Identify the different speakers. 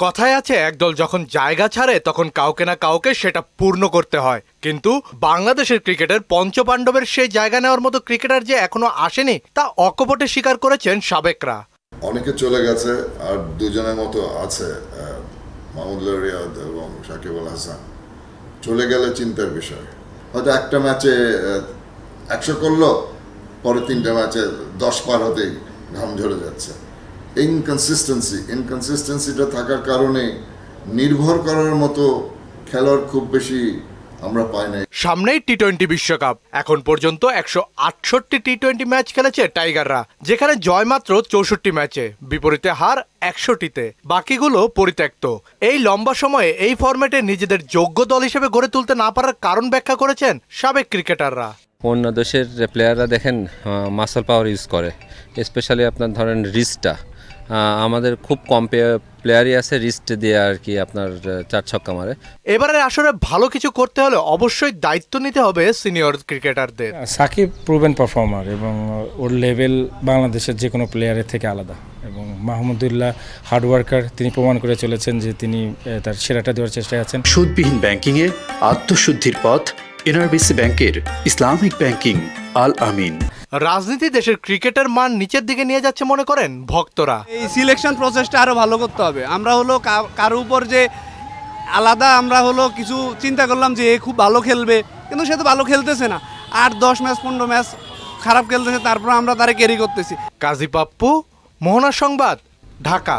Speaker 1: কথায় আছে একদল যখন জায়গা ছাড়ে তখন কাউকে না কাউকে সেটা পূর্ণ করতে হয়, কিন্তু বাংলাদেশের ক্রিকেটের পঞ্চপাণ্ডবের সেই জায়গা নেওয়ার মতো ক্রিকেটার যে এখনো আসেনি তা অকপটে স্বীকার করেছেন সাবেকরা।
Speaker 2: অনেকে চলে গেছে আর দুজনের মতো আছে, মাহমুদুল্লাহ রিয়াদ এবং সাকিব আল হাসান। চলে গেলে চিন্তার বিষয়। হয়তো একটা ম্যাচে 100 করলো, পরে 3টা ম্যাচে 10 পার হতেই ঘাম ঝরে যাচ্ছে। ইনকনসিস্টেন্সিটা থাকার কারণে নির্ভর করার মতো খেলোয়াড় খুব বেশি আমরা পাই নাই।
Speaker 1: সামনেই টি-20 বিশ্বকাপ। এখন পর্যন্ত 168 টি-20 ম্যাচ খেলেছে টাইগাররা, যেখানে জয় মাত্র 64 ম্যাচে, বিপরীতে হার 100টিতে, বাকিগুলো পরিত্যক্ত। এই লম্বা সময়ে এই ফরম্যাটে নিজেদের যোগ্য দল হিসেবে গড়ে তুলতে না পারার কারণ ব্যাখ্যা করেছেন সাবেক ক্রিকেটাররা।
Speaker 3: অন্য দেশের প্লেয়াররা দেখেন মাসল পাওয়ার ইউজ করে, স্পেশালি আপনার ধরেন রিস্টটা। আমাদের খুব কম প্লেয়ারই আছে রিস্ট দিয়ে আর কি আপনার 4 ছক্কা মারে।
Speaker 1: এবারের আসরে ভালো কিছু করতে হলে অবশ্যই দায়িত্ব নিতে হবে সিনিয়র ক্রিকেটারদের।
Speaker 4: সাকিব প্রুভেন পারফর্মার এবং ওর লেভেল বাংলাদেশের যে কোনো প্লেয়ারের থেকে আলাদা, এবং মাহমুদুল্লাহ হার্ডওয়ার্কার, তিনি প্রমাণ করে চলেছেন যে তিনি তার সেরাটা দেওয়ার চেষ্টায় আছেন।
Speaker 5: সুদবিহীন ব্যাংকিংয়ে আত্মশুদ্ধির পথ এনআরবিসি ব্যাংকের ইসলামিক ব্যাংকিং আল আমিন।
Speaker 1: রাজনীতি দেশের ক্রিকেটের মান নিচের দিকে নিয়ে যাচ্ছে মনে করেন ভক্তরা।
Speaker 6: এই সিলেকশন প্রসেসটা আরো ভালো করতে হবে। আমরা হলো কারো উপর যে আলাদা আমরা হলো কিছু চিন্তা করলাম যে এ খুব ভালো খেলবে, কিন্তু সে তো ভালো খেলতেছে না। 8-10 ম্যাচ 15 ম্যাচ খারাপ খেলতেছে, তারপর আমরা তারে ক্যারি করতেছি।
Speaker 1: কাজী পাপ্পু, মোহনা সংবাদ, ঢাকা।